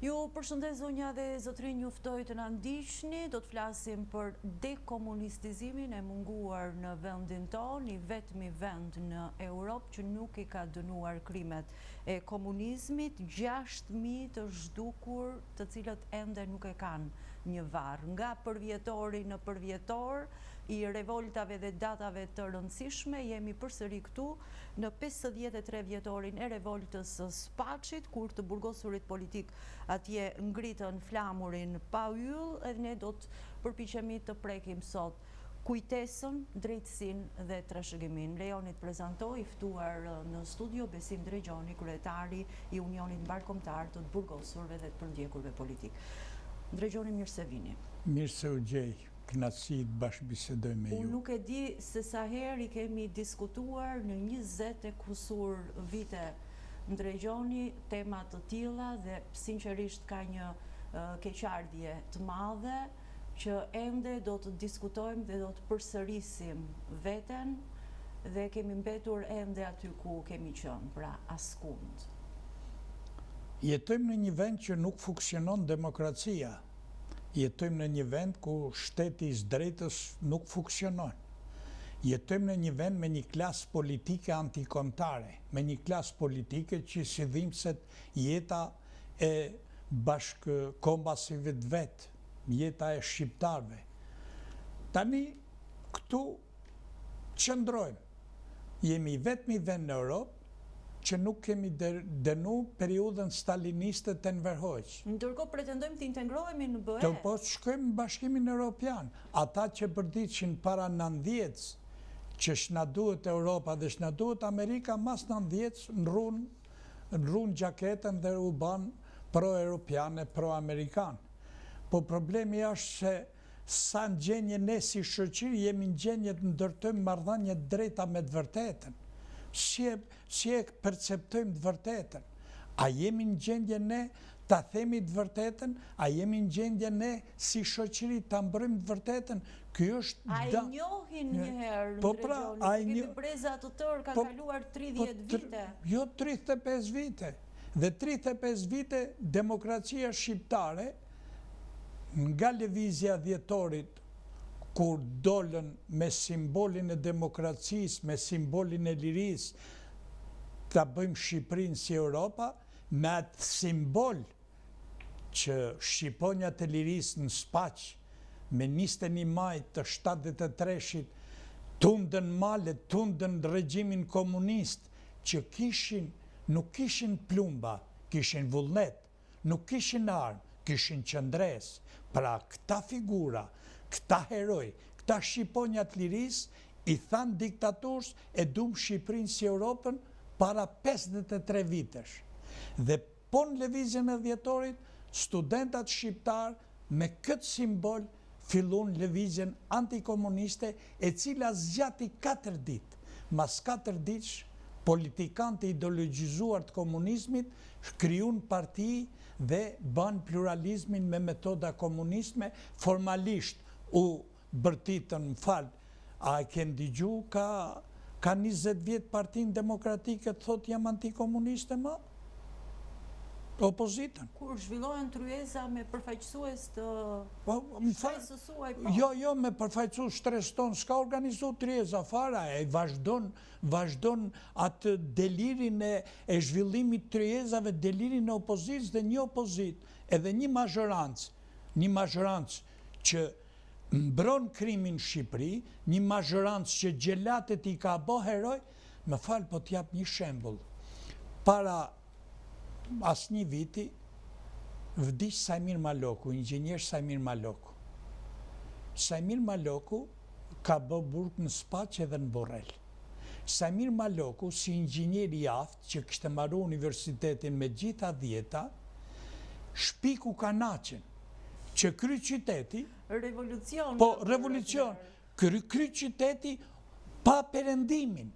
Ju përshëndes zonja dhe zotrin, ju ftoj të na ndiqni, do të flasim për dekomunistizimin e munguar në vendin tonë, i vetmi vend në Europë që nuk i ka dënuar krimet e komunizmit, 6.000 të zhdukur të cilët ende nuk e kanë një varr. Nga përvjetori në përvjetor i revoltave dhe datave të rëndësishme, jemi përsëri këtu në 53 vjetorin e revoltës së Spaçit, kur të burgosurit politik atje ngritën flamurin pa yll, edhe ne do të përpiqemi të prekim sot kujtesën, drejtësinë dhe trashëgimin. Lejoni të prezantoj i ftuar në studio Besim Drejgjoni, kryetari i Unionit Mbarkombëtar të burgosurve dhe të përndjekurve politik. Drejgjoni, mirë se vini. Mirë se u gjej, kënaqësi të bashkëbisedoj me ju. Unë nuk e di se sa herë i kemi diskutuar në 20 e kusur vite Drejgjoni tema të tilla dhe sinqerisht ka një keqardhje të madhe që ende do të diskutojmë dhe do të përsërisim veten dhe kemi mbetur ende aty ku kemi qenë, pra askund. Jetojmë në një vend që nuk funksionon demokracia. Jetojmë në një vend ku shteti i drejtës nuk funksionon. Jetojmë në një vend me një klasë politike antikombëtare, me një klasë politike që si dhimbset jeta e bashkëkombësive të vet, jeta e shqiptarëve. Tani këtu qëndrojmë. Jemi vetmi vend në Europë që nuk kemi dënu periudhën staliniste të Enver Hoxha. Ndërkohë pretendojmë të integrohemi në BE. Të po shkojmë në Bashkimin Evropian. Ata që përditëshin para 90 që shna duhet Europa dhe shna duhet Amerika, mas 90 në run gjaketën dhe u ban pro-europiane, pro-amerikan. Po problemi është se sa në gjenje ne si shoqëri jemi në gjenje të ndërtojmë marrëdhënie drejta me të vërtetën. Si e perceptojmë të vërtetën? A jemi në gjendje ne ta themi të vërtetën? A jemi në gjendje ne si shoqëri ta mbrojmë të vërtetën? Ky është A i njohin njëherë, Drejgjoni, se këtë breza të tërë ka kaluar 30 vite? Jo 35 vite. Dhe 35 vite demokracia shqiptare nga lëvizja dhjetorit, kur dolën me simbolin e demokracisë, me simbolin e lirisë, ta bëjmë Shqipërinë si Europa, me atë simbol që shqiponjat e lirisë në Spaq, me 21 maj të 73-shit, tundën malet, tundën regjimin komunist, që nuk kishin plumba, kishin vullnet, nuk kishin armë, kishin qëndres. Pra këta figura, këta heroj, këta shqiponjat liris, i thanë diktaturës e dumë Shqipërinë si Europën para 53 vitesh. Dhe po në lëvizjen e dhjetorit, studentat shqiptar me këtë simbol fillun lëvizjen antikomuniste e cila zgjati 4 dit. Mas 4 ditësh, politikantë ideologjizuar të komunizmit krijun parti dhe ban pluralizmin me metoda komunistme, formalisht u bërtitën, më falë, a e kënë digju ka 20 vjetë Partinë Demokratike të thot jam antikomuniste ma? Opozitën. Kur zhvillohen tryeza me përfaqësues të shtresës suaj? Jo, me përfaqësues shtresë tonë, s'ka organizu tryeza fara, e vazhdon atë delirin e zhvillimit tryezave, delirin e opozitës dhe një opozit, edhe një mazhorancë që mbron krimin Shqipëri, një mazhorancë që gjelatet i ka bo heroj, më falë po t'jap një shembull. Para asë një viti, vdiq Sajmir Maloku, inxhinier Sajmir Maloku. Sajmir Maloku ka bë burg në Spaq edhe në Borrell. Sajmir Maloku, si inxhinier i aftë, që kishte marrë universitetin me gjitha 10, shpiku kanaqen, që kry qyteti... Revolucion. Po, revolucion. Kry qyteti pa perëndimin.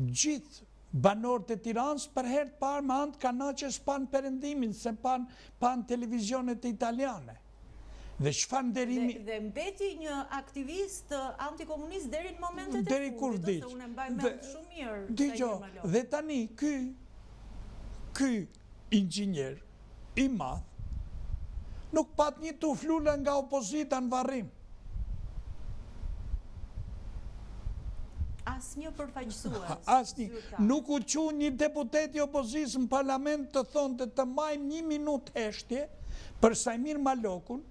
Gjithë banorët e Tiranës për herë të parë me anë të kanaqes pan perëndimin, se pan televizionet italiane. Dhe çfarë nderimi... Dhe mbeti një aktivist antikomunist deri në momentet e fundit. Deri kur vdiq. Se unë mbaj mend shumë mirë. Dgjoj, dhe tani ky inxhinier i madh, nuk pat një tuflule nga opozita në varrim. Asnjë përfaqësues. Asnjë. Nuk u qu një deputet i opozitës në parlament të thonë të majmë 1 minutë heshtje për Sajmir Malokun,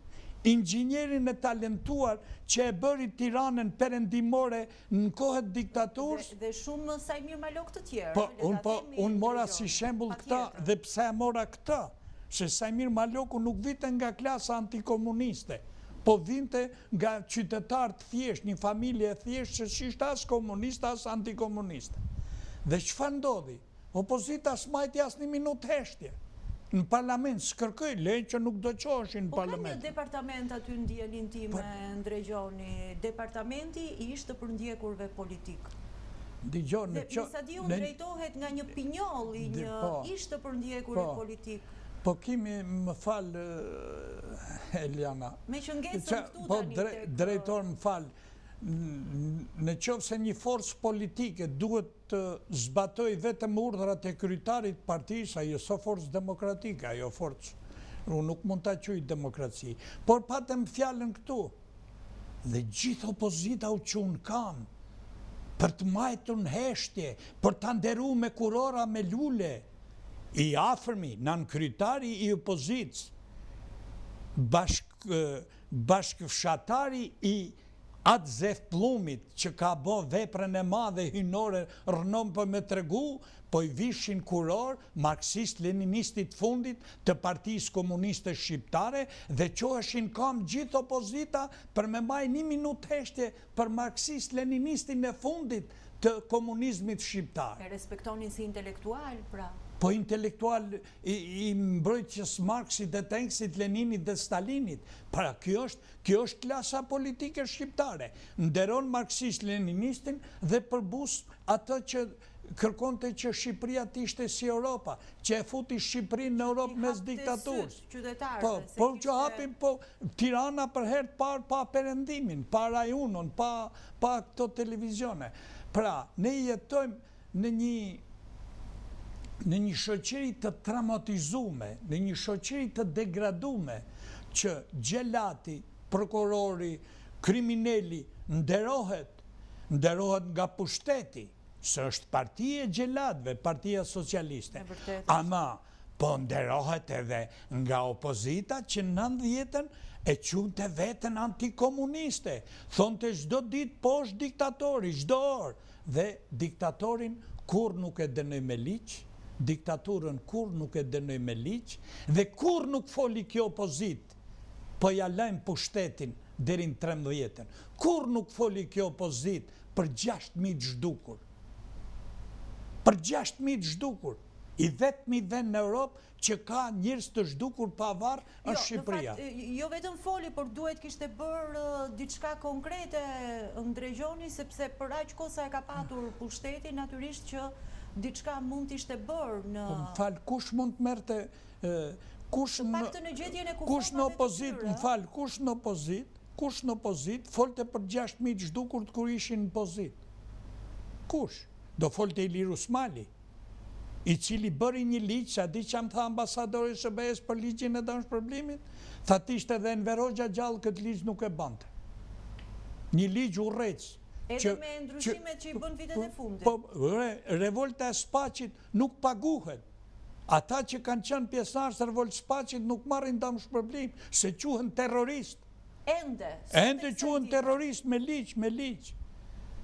inxhinierin e talentuar që e bëri Tiranën perëndimore në kohët diktaturës. Dhe shumë Sajmir Malok të tjerë. Po, unë mora si shembull këta, dhe pse e mora këta? Se Sajmir Maloku nuk vite nga klasa antikomuniste, po vinte nga qytetarë thjesht, një familje thjesht që ishte as komuniste, as antikomuniste. Dhe çfarë ndodhi? Opozita s'majti as 1 minutë heshtje. Në parlament s'kërkoj, lejnë që nuk do qoheshin në parlament. Po ka një departament aty në dielin time, Ndregjoni, departamenti i ishte për ndjekurve politik. Dhe Misadiu drejtohet nga një pinjoll i një ishte për ndjekurve politik. Po kimi më falë, Eliana. Me që ngesën këtu tani tek... Drejtor më falë, në qoftë se një forcë politike duhet të zbatoj vetëm urdhrat e kryetarit partisë, ajo so forcë demokratike, ajo forcë, unë nuk mund ta quaj demokraci, por patëm fjalën këtu, dhe gjithë opozita u qunë kam, për të majtur në heshtje, për të nderu me kurora me lule, i afërmi, nën kryetari i opozitës, bashkëfshatari i atë Zef Plumit që ka bo veprën e madhe hynore rënom për me tregu, po i vishin kuror marksist-leninistit fundit të Partisë Komuniste Shqiptare dhe qoheshin kam gjithë opozita për me maj 1 minutë heshtje për marksist-leninistin e fundit të komunizmit shqiptar. E respektonin si intelektual, pra? Po intelektual i mbrojtjes Marksit dhe Engësit, Leninit dhe Stalinit. Pra, kjo është klasa politike shqiptare. Nderon marksist-leninistin dhe përbus atë që kërkonte që Shqipëria t'ishte si Europa, që e futi Shqipërinë në Europë mes diktaturës. Po që hapim, po Tirana për herë të parë pa perëndimin, pa rajunon, pa këto televizione. Pra, ne jetojmë në një shoqëri të traumatizume, në një shoqëri të degradume, që gjelati, prokurori, krimineli nderohet nga pushteti, së është partia e gjelatëve, partia socialiste. Ama, po nderohet edhe nga opozita që në 90-ën e qunte vetën antikomuniste. Thonë të çdo ditë po është diktatori, çdo orë. Dhe diktatorin kur nuk e dënoj me ligj, diktaturën kur nuk e dënoj me ligj, dhe kur nuk foli kjo opozit, po ja lajmë pushtetin deri në 13-ën. Kur nuk foli kjo opozit për 6.000 zhdukur. Për 6.000 zhdukur. I vetëmi vend në Europë që ka njërës të zhdukur pa varë është Shqipëria. Jo vetëm foli, por duhet kishte bërë diçka konkrete Ndregjoni, sepse për aq kohë sa e ka patur pushteti, natyrisht që diçka mund t'ishte bërë në... Më falë, kush mund të merte... Kush në opozit, më falë, kush në opozit, folte për 6.000 zhdukur të kur ishin në opozit. Kush? Do folte Ilir Usmali, i cili bëri një ligjë, sa di që më tha ambasadori SBE-s për ligjin e dënë shpërblimit, tha t'ishte dhe në Verogja gjallë këtë ligjë nuk e bante. Një ligjë urrejtës. Edhe me ndryshimet që i bën vitet e fundit. Po, revolta e Spaqit nuk paguhet. Ata që kanë qenë pjesëmarrës së revoltës Spaqit nuk marrin dëm shpërblim, se quhen terrorist. Ende quhen terrorist me ligj.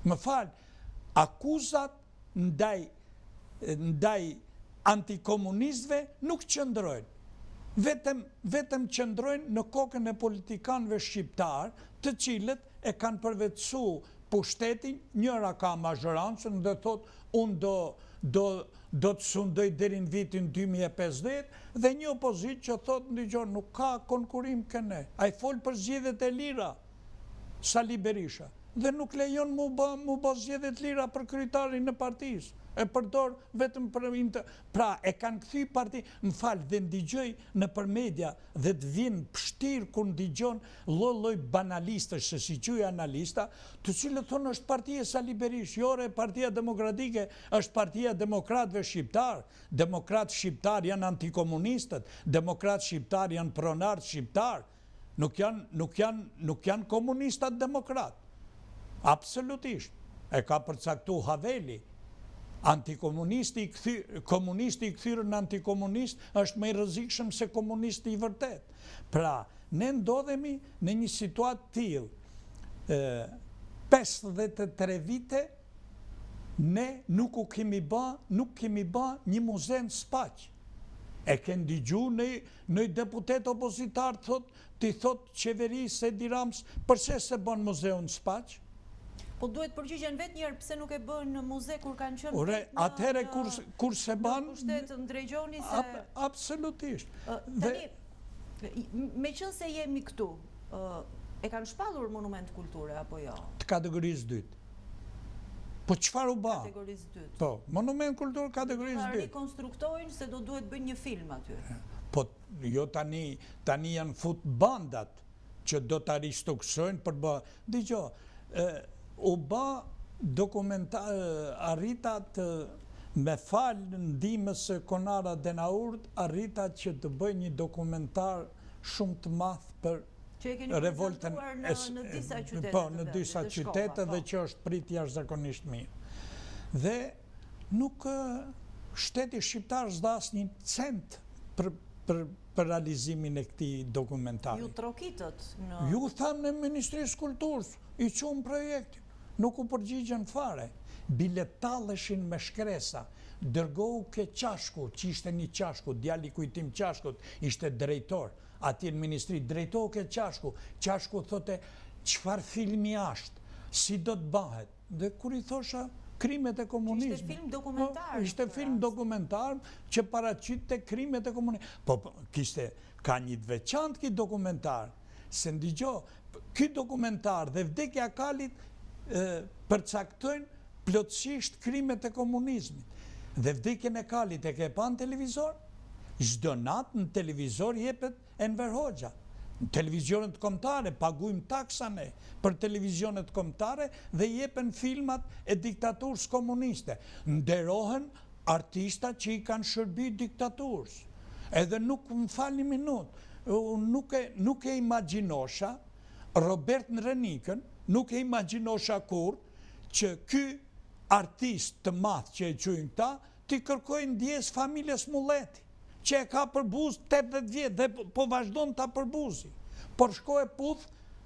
Më fal, akuzat ndaj antikomunistëve nuk qëndrojnë. Vetëm qëndrojnë në kokën e politikanëve shqiptar, të cilët e kanë përvetësu pushtetin, njëra ka mazhorancën dhe thot unë do të sundoj deri në vitin 2050, dhe një opozit që thot ndëgjon nuk ka konkurim këne. A i fol për zgjedhjet e lira, Sali Berisha, dhe nuk lejon mu bë zgjedhjet lira për kryetarin në partisë. e përdor vetëm për pra e kanë kthy parti, më fal, dhe ndigjoj në për media dhe të vjen pështir kur ndigjon lloj banalistësh, se si quaj analista, të cilët thonë është partia Sali Berisha, jore Partia Demokratike është Partia Demokratëve shqiptar. Demokratë shqiptar janë antikomunistët, demokratë shqiptar janë pronarët shqiptar. Nuk janë komunistat demokratë. Absolutisht. E ka përcaktu Haveli. Komunisti i kthyrë në antikomunist është më i rrezikshëm se komunisti i vërtet. Pra, ne ndodhemi në një situatë tillë. 53 vite ne nuk kemi bë një muze në Spaq. E ke ndigju në deputet opozitar ti thot qeverisë Edi Rams, përse se bën muzeu në Spaq? Po duhet përgjigjen vetë njërë pëse nuk e bën në muze kur kanë qënë Ore, atëhere kur se ban... Në pushtet në drejgjoni se... Absolutisht. Tani, me qënë se jemi këtu, e kanë shpallur monument kulture, apo jo? Të kategorisë dytë. Po qëfar u ba? Kategorisë dytë. Po, monument kulture kategorisë dytë. Rekonstruktojnë se do duhet bëjnë një film aty. Po, jo tani janë fut bandat që do të aristoksojnë për bë... Digjo, u ba dokumentar, arritat me falë ndihmës së Konara Denaurt, arritat që të bëj një dokumentar shumë të madh për revoltën në disa qytete. Po, në disa qytete dhe që është prit jashtëzakonisht mirë. Dhe nuk shteti shqiptar s'da asnjë cent për realizimin e këtij dokumentari. Ju trokitët në... Ju thamë në Ministrisë Kulturës, i qumë projektin. Nuk u përgjigjen fare. Biletalleshin me shkresa. Dërgohu ke Qashku, që ishte një Qashku, djali kujtim Qashkut, ishte drejtor. Ati në ministri, drejtohu ke Qashku. Qashku thote, qëfar filmi ashtë, si do të bahet. Dhe kur i thosha, krimet e komunizmit. Ishte film dokumentar. Ishte film dokumentar që paraqitte krimet e komunizmit. Po, ka një të veçantë ki dokumentar, se ndigjo, ky dokumentar dhe vdekja Kalit përcaktojnë plotësisht krimet e komunizmit. Dhe vdekjen e Kalit e ke pa në televizor? Çdo natë në televizor jepet Enver Hoxha. Në televizionet kombëtare pagujmë taksa ne për televizionet kombëtare dhe jepen filmat e diktaturës komuniste. Nderohen artistat që i kanë shërbyer diktaturës. Edhe nuk më falni minutë, nuk e imagjinosha Robert Nrenikën, nuk e imagjinosha kur që ky artist të madh që e quajnë ta, ti kërkojnë ndjes familjes Mulleti, që e ka përbuz 80 vjet dhe po vazhdon ta përbuzi. Por shkoi puth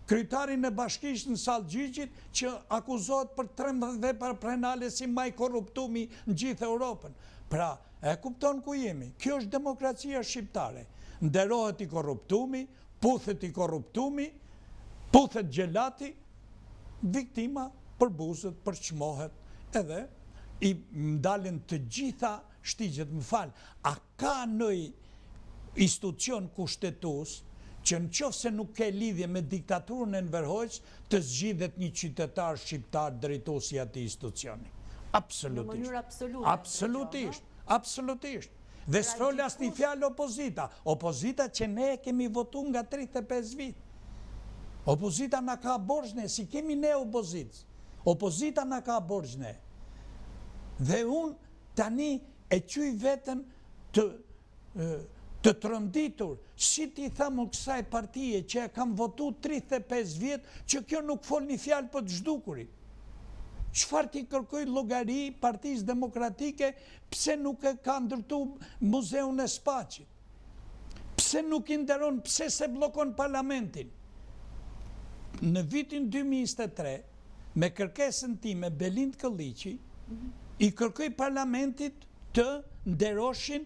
kryetarin e bashkisë në Sallë Gjyqit që akuzohet për 13 vepra penale si më i korruptumi në gjithë Europën. Pra, e kupton ku jemi. Kjo është demokracia shqiptare. Nderohet i korruptumi, puthet i korruptumi, puthet gjelati, viktima përbuzet, përçmohet edhe i ndalen të gjitha shtigjet. Më falë, a ka ndonjë institucion kushtetues që në qoftë se nuk ke lidhje me diktaturën e Enver Hoxhës të zgjidhet një qytetar shqiptar drejtuesi i atij institucioni? Absolutisht. Në mënyrë absolute. Absolutisht. Dhe s'fol asnjë fjalë opozita. Opozita që ne kemi votuar nga 35 vit. Opozita na ka borxhne, si kemi ne opozitës. Opozita na ka borxhne. Dhe unë tani e quj veten të tronditur, si ti thamë kësaj partije që e kam votu 35 vjet, që kjo nuk fol një fjalë për të zhdukurit. Çfarë ti kërkoj llogari Partisë Demokratike, pse nuk e ka ndërtu muzeun e Spaqit? Pse nuk i nderon, pse se bllokon parlamentin? Në vitin 2023, me kërkesën time Belind Këlliqi, i kërkoj parlamentit të nderoshin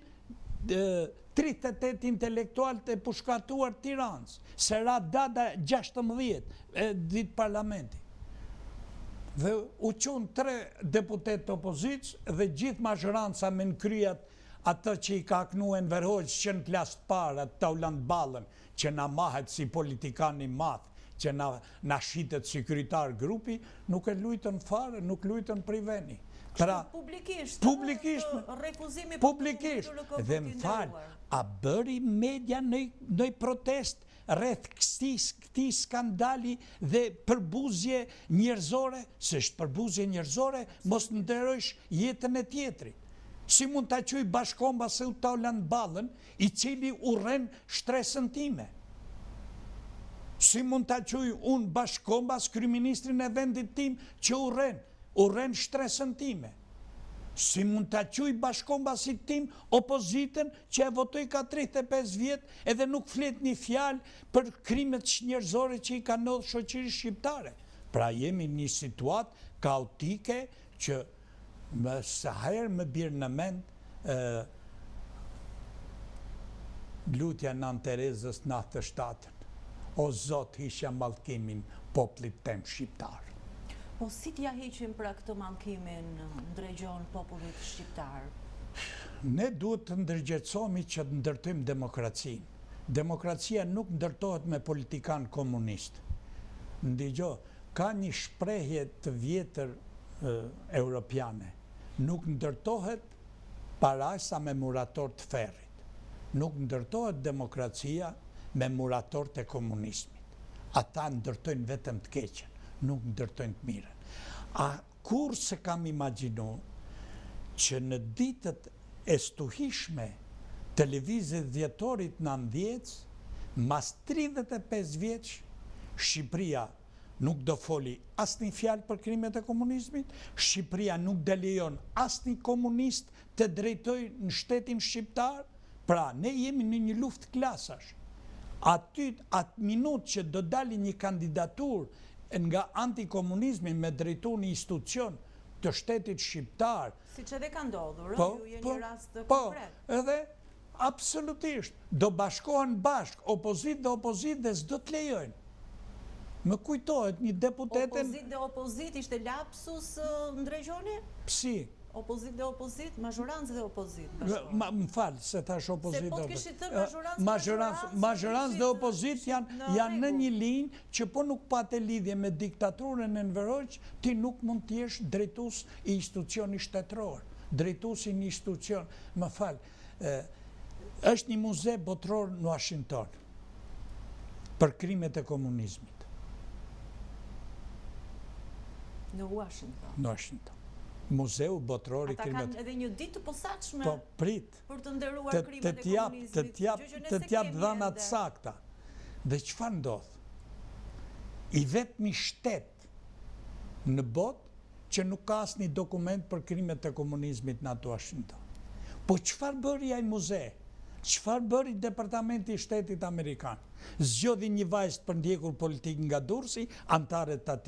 38 intelektualët e pushkatuar Tiranës, se ra data 16 ditë parlamenti. Dhe u qunë 3 deputet të opozitës dhe gjithë mazhoranca me nënkryat atë që i ka aknu Enver Hoxhës që në klasë para të Tauland Ballën, që na mahet si politikani madh, që na shitet sekuritar grupi, nuk e lujtën fare, nuk lujtën priveni. Pra, publikisht, refuzimi publikisht, dhe më falë, a bëri media në protest rreth këti skandali dhe përbuzje njerëzore, se është përbuzje njerëzore, mos ndërojsh jetën e tjetri. Si mund të quj Bashkomba se u Taulan Ballën, i cili urren shtresën time? Si mund të quj unë Bashkombas, kryeministrin e vendit tim, që urren shtresën time? Si mund të quj Bashkombasit tim opozitën që e votoj ka 35 vjetë edhe nuk flet një fjalë për krimet njerëzore që i ka ndodhur shoqërisë shqiptare? Pra jemi një situatë kaotike që sa herë më birë në mend lutja Nën Terezës 97-ën. O Zot, hisha mallkimin popullit tem shqiptar. Po si t'ja heqim pra këtë mallkimin ndërgjon popullit shqiptar? Ne duhet të ndërgjegjsohemi që të ndërtojmë demokracinë. Demokracia nuk ndërtohet me politikan komunist. Ndëgjoj, ka një shprehje të vjetër europiane. Nuk ndërtohet parajsa me murator të ferrit. Nuk ndërtohet demokracia me murator të komunizmit. Ata ndërtojnë vetëm të keqen, nuk ndërtojnë të mirën. A kur se kam imagjinu që në ditët e stuhishme televizit dhjetorit në ndjec, mas 35 vjeç, Shqipëria nuk do foli asnjë fjalë për krimet e komunizmit, Shqipëria nuk do lejon asnjë komunist të drejtojë në shtetin shqiptar, pra ne jemi në një luftë klasash. Atë minutë që do dali një kandidatur nga antikomunizmi me drejtu një institucion të shtetit shqiptar. Si që edhe ka ndodhur, ju je një rast konkret. Edhe absolutisht, do bashkohen bashk, opozit dhe s'do të lejojnë. Më kujtohet një deputeten... Opozit dhe opozit ishte lapsus ndrejgjoni? Psi? Opozit dhe opozit, mazhorancë dhe opozit. Më falë, se thash opozit dhe opozit. Se po të kishit thënë mazhorancë dhe opozit janë në një linjë që po nuk pate lidhje me diktaturën e Enver, ti nuk mund t'jesh drejtus i institucioni shtetëror. Drejtus i një institucion, më falë, është një muze botror në Washington për krimet e komunizmit. Në Washington? Në Washington. Muzeu botror i krimet... Ata kanë edhe një ditë të posaçme për të nderuar krimet e komunizmit. Të t'jap dhënat sakta. Dhe çfarë ndodh? I vetmi shtet në botë që nuk ka asnjë dokument për krimet e komunizmit në atë Washington. Po çfarë bëri ai muze? Çfarë bëri Departamenti i Shtetit Amerikan? Zgjodhi një vajzë për ndjekur politik nga Durrësi, antare të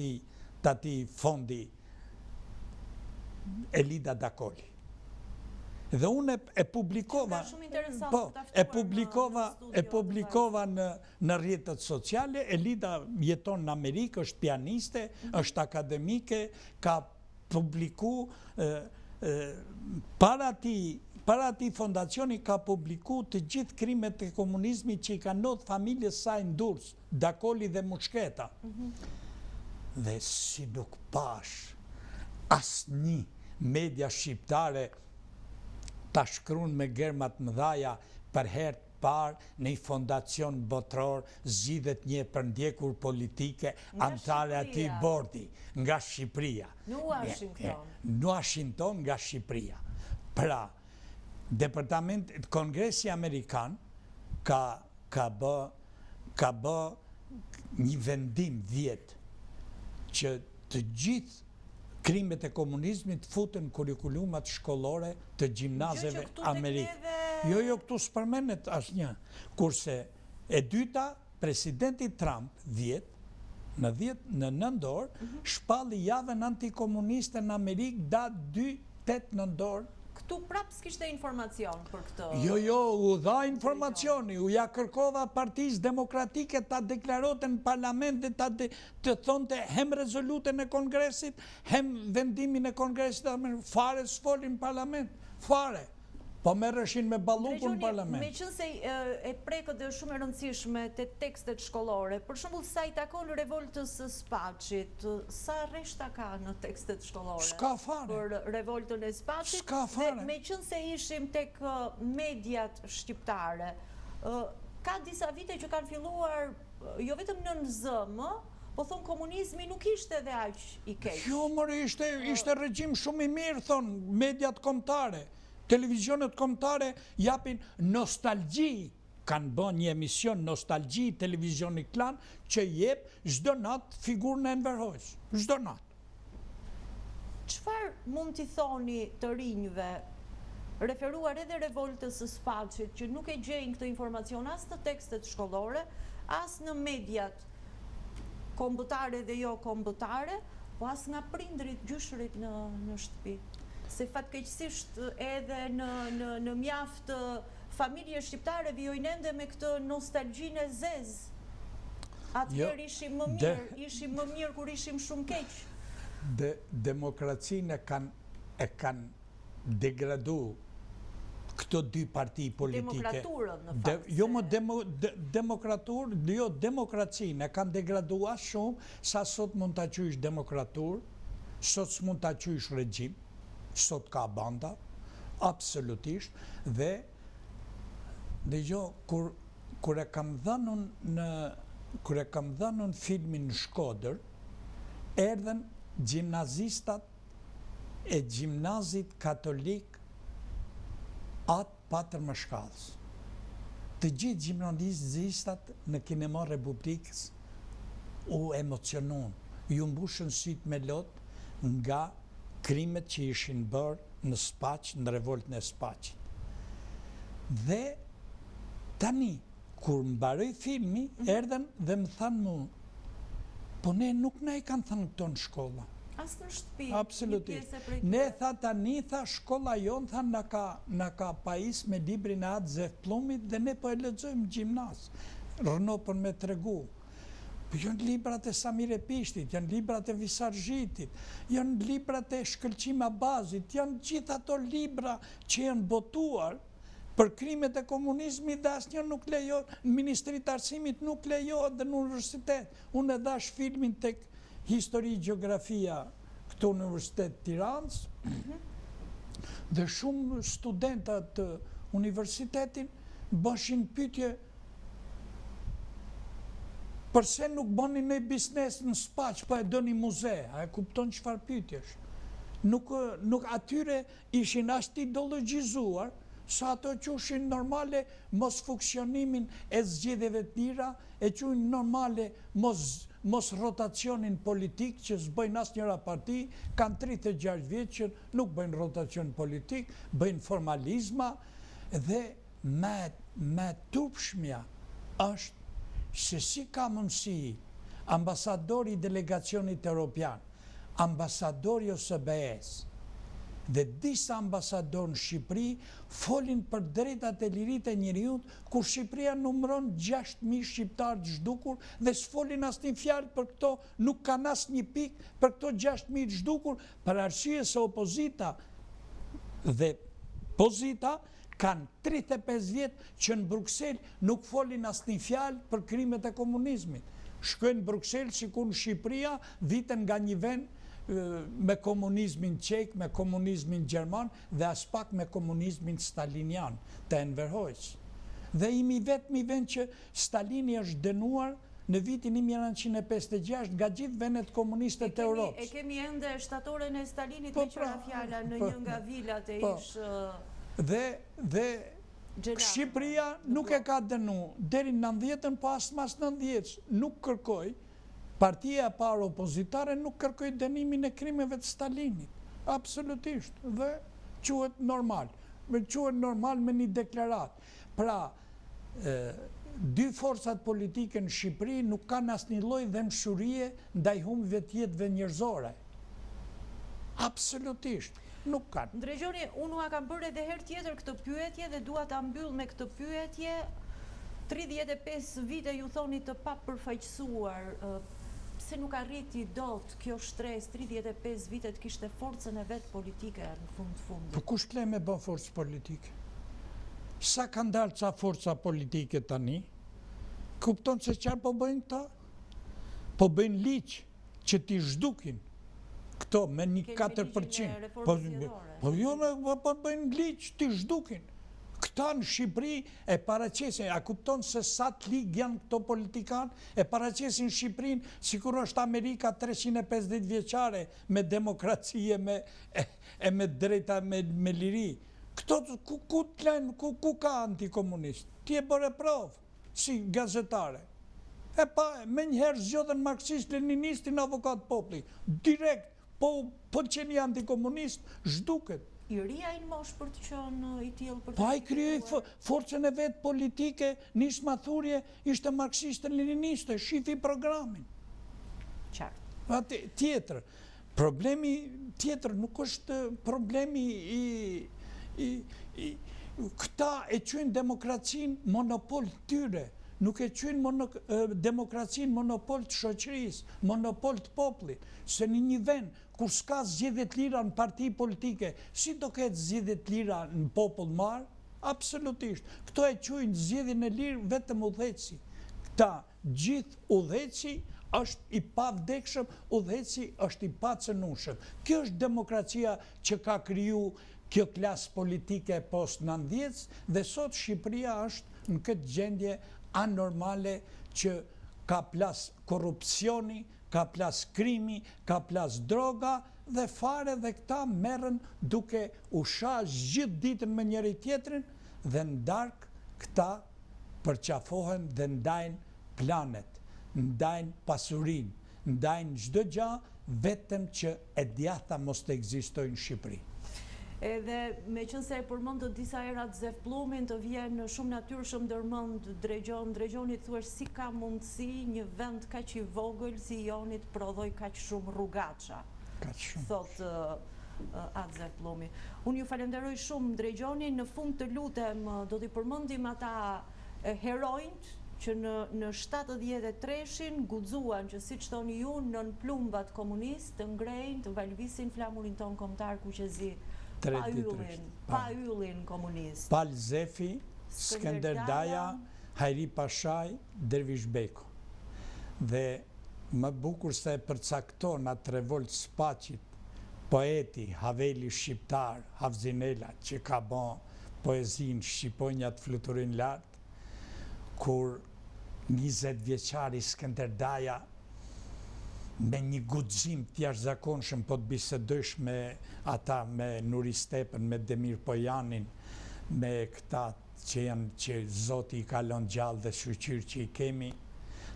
atij fondi Elida Dakoli. Dhe unë e publikova në rrjetet sociale. Elida jeton në Amerikë, është pianiste, është akademike, ka publiku para ati fondacioni ka publiku të gjithë krimet e komunizmit që i ka ndodhur familjes saj në Durrës, Dakoli dhe Mushketa. Dhe si nuk pash asnjë media shqiptare ta shkruan me gërmat mëdhaja për herë të parë në një fondacion botror zgjidhet një përndjekur politike antare atij bordi nga Shqipëria. Në Washington. Në Washington nga Shqipëria. Pra, Kongresi Amerikan ka bë një vendim vjet që të gjithë krimet e komunizmit futen kurikulumat shkollore të gjimnazeve Amerikë. Jo, këtu s'përmenet asnjë. Kurse e dyta, presidenti Trump në 9 orë shpalli javën antikomuniste në Amerikë datë 2-8 nëntor. Këtu prapë s'kishte informacion për këtë. Jo, u dha informacioni, u ja kërkova Partisë Demokratike ta deklarote në parlament dhe të thonte hem rezolutën e Kongresit, hem vendimin e Kongresit, fare s'folin në parlament, fare. po merreshin me ballukun në parlament. Meqense e prekët dhe shumë e rëndësishme te tekstet shkollore, për shembull sa i takon revoltës së Spaçit, sa rreshta ka në tekstet shkollore? S'ka fare. Për revoltën e Spaçit. S'ka fare. Dhe meqense ishim tek mediat shqiptare, ka disa vite që kanë filluar jo vetëm në NZ, po thonë komunizmi nuk ishte dhe aq i keq. Jo, mërë, ishte regjim shumë i mirë, thonë, mediat kombëtare, televizionet kombëtare japin nostalgji, kanë bën një emision nostalgji, televizioni Klan, që jep çdo natë figurën e Enver Hoxhës, çdo natë. Çfarë mund t'i thoni të rinjve, referuar edhe revoltës së Spaçit, që nuk e gjejnë këtë informacion as në tekstet shkollore, as në mediat kombëtare dhe jo kombëtare, po as nga prindrit, gjyshrit në shtëpi. Se fatkeqësisht edhe në mjaft familje shqiptare vijojnë ende me këtë nostalgjinë e zezë. Atëherë ishim më mirë kur ishim shumë keq. Demokracinë e kanë degradu këto dy parti politike. Demokraturën, në fakt. Jo, demokracinë e kanë degradu as shumë, sa sot mund të qysh demokraturë, sot s'mund të qysh regjim, sot ka banda, absolutisht, dhe kur e kam dhënun filmin në Shkodër, erdhen gjimnazistat e gjimnazit katolik atë Patër Mëshkallës. Të gjithë gjimnazistat në Kinema Republikës u emocionon, ju mbushën sytë me lot nga krimet që ishin bërë në Spaq, në revoltën e Spaqit. Dhe tani, kur mbaroi filmi, erdhen dhe më thanë mu, po ne nuk na i kanë thënë këto në shkolla. As në shtëpi. Absolutisht. Ne tha tani, tha shkolla jonë, tha na ka pajis me librin e atë Zef Plumit dhe ne po e lexojmë gjimnaz. Rëno për me tregu. Janë librat e Samir Pishtit, janë librat e Visargjitit, janë librat e Shkëlqim Abazit, janë gjithë ato libra që janë botuar për krimet e komunizmit dhe asnjë nuk lejohet, në Ministri të Arsimit nuk lejohet dhe në universitet. Unë e dash filmin tek Histori Gjeografia këtu në Universitet Tiranës, dhe shumë studentat të universitetin bëshin pyetje përse nuk bëni në biznes në Spaq, pa e dëni muze, a e kupton çfarë pyetjesh? Nuk atyre ishin ashtë ideologjizuar, sa ato qushin normale mos funksionimin e zgjedhjeve të tjera, e quajnë normale mos rotacionin politik që s'bëjnë asnjëra parti, kanë 36 vjetë që nuk bëjnë rotacion politik, bëjnë formalizma, dhe me turpshmja është se si ka mundësi ambasadori i delegacionit Europian, ambasadori OSBE-s, dhe disa ambasador në Shqipëri folin për drejtat e lirit e njeriut, kur Shqipëria numëron 6.000 shqiptarë të zhdukur dhe s'folin asnjë fjalë për këto, nuk kanë asnjë pikë për këto 6.000 të zhdukur, për arsye se opozita dhe pozita kanë 35 vjetë që në Bruxelles nuk folin asnjë fjalë për krimet e komunizmit. Shkojnë në Bruxelles sikur në Shqipëria viten nga një vend me komunizmin qek, me komunizmin gjerman dhe as pak me komunizmin stalinian të Enver Hoxhës. Dhe imi vetëm i vend që Stalini është dënuar në vitin 1956 nga gjithë vendet komuniste të Europës. E kemi ende shtatoren e Stalinit me qëra fjala në një nga vilat e ish... Dhe Shqipëria nuk e ka dënu deri në 90-ën, po as mas 90-ës nuk kërkoj. Partia e parë opozitare nuk kërkoi dënimin e krimeve të Stalinit. Absolutisht. Dhe quhet normal. Quhet normal me një deklarat. Pra, dy forcat politike në Shqipëri nuk kanë asnjë lloj dëmshurie ndaj humbjeve të jetëve njerëzore. Absolutisht. Nuk kanë. Drejgjoni, unë ua kam bërë edhe herë tjetër këtë pyetje dhe dua ta mbyll me këtë pyetje. 35 vite ju thoni të papërfaqësuar, pse nuk arriti dot kjo shtresë 35 vite të kishte forcën e vet politike në fund. Po kush le me bën forcë politike? sa ka ndarë ca forca politike tani, kupton se qarë po bëjnë këta? Po bëjnë liqë që t'i zhdukin këto me një 4%. Po jo, po bëjnë liqë t'i zhdukin. Këta në Shqipëri e paracesin, a kupton se sa të ligë janë këto politikanë, e paracesin Shqipërinë sikur është Amerika 350 vjeçare me demokracie, me drejta, me liri. Këto ku ka antikomunist? Ti e bërë provë, si gazetare. E pa, me njëherë zgjodhen marksist-leninistin avokat populli. Direkt, po qeni antikomunist, zhduket. I ria i në mosh për të qënë i tjilë për të... Pa i kryoj forcën e vetë politike, nisë mathurje, ishte marksiste-leniniste, shifi programin. Qartë. Tjetër, problemi tjetër nuk është problemi këta e qëjnë demokracinë monopol tyre, nuk e qëjnë demokracinë monopol të shoqërisë, monopol të popullit, se një vend kur s'ka zgjedhjet lira në parti politike, si do ketë zgjedhjet lira në popull marë? Absolutisht. Këto e quajnë zgjedhjen e lirë vetëm udhëheci. Këta gjithë udhëheci është i pavdekshëm, udhëheci është i pacënueshëm. Kjo është demokracia që ka kriju kjo klasë politike post 90 dhe sot Shqipëria është në këtë gjendje anormale që ka plas korrupsioni, ka plas krimi, ka plas droga dhe fare dhe këta merren duke u shash gjithë ditën me njëri tjetrin dhe në darkë këta përqafohen dhe ndajnë planet, ndajnë pasurin, ndajnë çdo gjë vetëm që e djatha mos të ekzistojnë në Shqipëri. Edhe me qënë se e përmëndë disa erat Zef Plumin të vjen shumë natyrshëm dërmënd Drejgjoni thuash si ka mundësi një vend kaq i vogël si Jonit prodhoj kaq shumë rrugaça. Thot atë Zef Plumi. Unë ju falenderoj shumë Drejgjoni, në fund të lutem do t'i përmëndim ata herojnët që në 73-shin guxuan që si që thoni ju nën plumbat komunist të ngrejnë, të valvisin flamurin ton kombëtar kuqezi. Pa yllin komunist. Pal Zefi, Skënder Daja, Hajri Pashaj, Dervish Beko. Dhe më bukur se e përcakton atë revolt Spaqit, poeti, Haveli shqiptar, Havzinela, që ka bon poezin Shqiponjat fluturin lartë, kur 20 vjeçari Skënder Daja me një guxim të jashtëzakonshëm po të bisedojsh me ata, me Nuri Stepën, me Demir Pojanin, me këta që janë që Zoti i kalon gjallë dhe shqyqyrë që i kemi,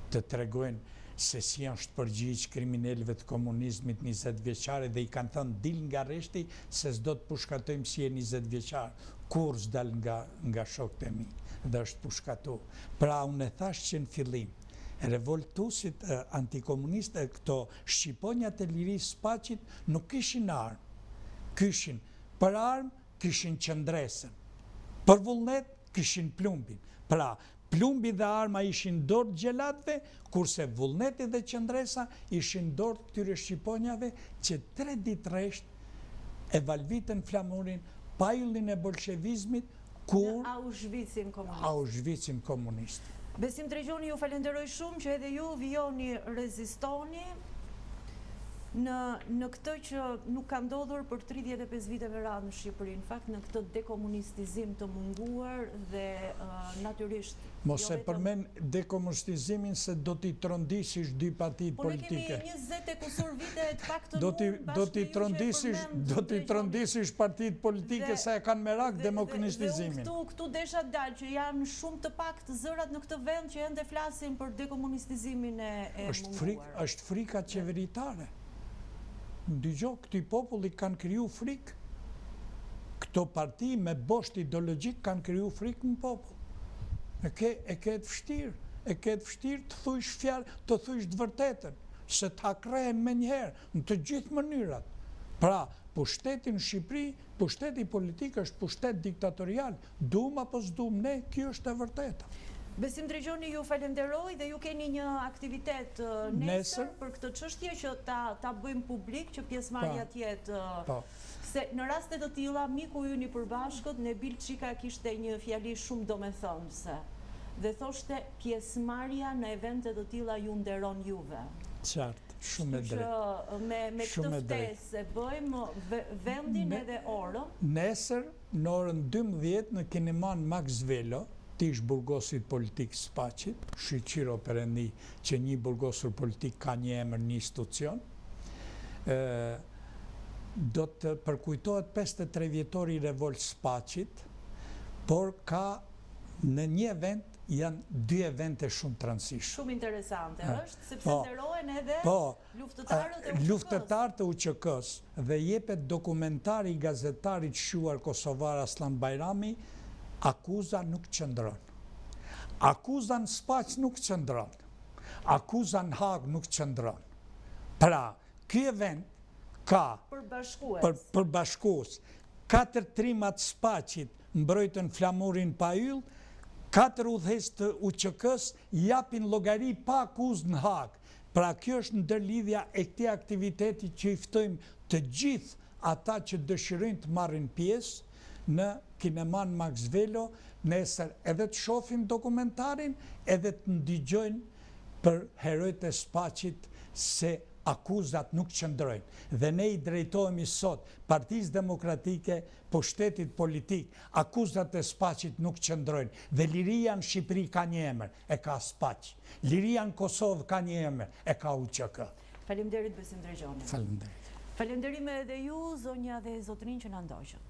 të tregojnë se si është përgjigj kriminalëve të komunizmit 20 vjeçare dhe i kanë thënë dil nga rreshti se s'do të pushkatojmë si e 20 vjeçar, kur s'dal nga shokët e mi dhe është pushkatu. Pra unë e thash që në fillim revoltusit antikomunistë, këto shqiponjat e lirisë Spaqit nuk kishin armë, kishin për armë, kishin qëndresën, për vullnet kishin plumbin. Pra, plumbi dhe arma ishin dorë gjelatve, kurse vullneti dhe qëndresa ishin dorë këtyre shqiponjave që 3 ditë rresht e valvitën flamurin pa yllin e bolshevizmit kur Auschwitzin komunist. Besim Drejgjoni, ju falenderoj shumë që edhe ju vijoni rezistoni në këtë që nuk ka ndodhur për 35 vite me radhë në Shqipëri, në fakt në këtë dekomunistizim të munguar dhe natyrisht... Mos e përmen dekomunistizimin se do t'i trondisish dy partit politike. Po ne kemi 20 e kusur vite të pak të Do t'i trondisish partit politike se e kanë merak dekomunistizimin. Këtu desha dalë që janë shumë të pak të zërat në këtë vend që ende flasin për dekomunistizimin e munguar. Është frika qeveritare. Dëgjoj, këti populli kanë kriju frikë. Këto parti me bosht ideologjik kanë kriju frikë në popull. E ketë vështirë të thujsh fjalë, të thujsh të vërtetën, se të hakrehen me njëherë, në të gjithë mënyrat. Pra, pushteti në Shqipëri, pushteti politik është pushtet diktatorial, duam apo s'duam ne, kjo është e vërteta. Besim Drejgjoni, ju falenderoj dhe ju keni një aktivitet nesër për këtë çështje që ta bëjmë publik, që pjesëmarrja tjetë. Se në raste të tilla, miku ju një përbashkët, Nebil Çika kishte një fjali shumë domethënëse dhe thoshte pjesëmarrja në evente të tilla ju nderon juve. Qartë, shumë e drejtë. Me këtë ftesë e bëjmë vendin edhe orën. Nesër, në orën 12 në Kineman Max Velo, tish burgosit politik Spaqit, shqyqiro Perendi që një burgosur politik ka një emër, një institucion, do të përkujtohet 53 vjetori i revolt Spaqit, por ka në një event janë 2 evente shumë të rëndësishme. Shumë interesante është, sepse nderohen edhe luftëtarët e UÇK-s. Luftëtarët e UÇK-s dhe jepet dokumentari i gazetarit shquar kosovar Aslan Bajrami, akuza nuk qëndron. Akuza në Spaq nuk qëndron. Akuza në Hag nuk qëndron. Pra, ky event ka përbashkues 4 trimat Spaqit mbrojtën flamurin pa yll, 4 udhëheq të UÇK-s japin llogari pa akuzë në Hag. Pra, kjo është ndërlidhja e këtij aktiviteti që i ftojmë të gjithë ata që dëshirojnë të marrin pjesë në Kineman Max Velo, nesër edhe të shohin dokumentarin, edhe të ndëgjojnë për herojtë e Spaqit se akuzat nuk qëndrojnë. Dhe ne i drejtohemi sot Partisë Demokratike, pushtetit politik, akuzat e Spaqit nuk qëndrojnë. Dhe liria në Shqipëri ka një emër, e ka Spaq. Liria në Kosovë ka një emër, e ka UÇK. Faleminderit Besim Drejgjoni. Faleminderit. Falenderime edhe ju, zonja dhe zotrin që na ndoqët.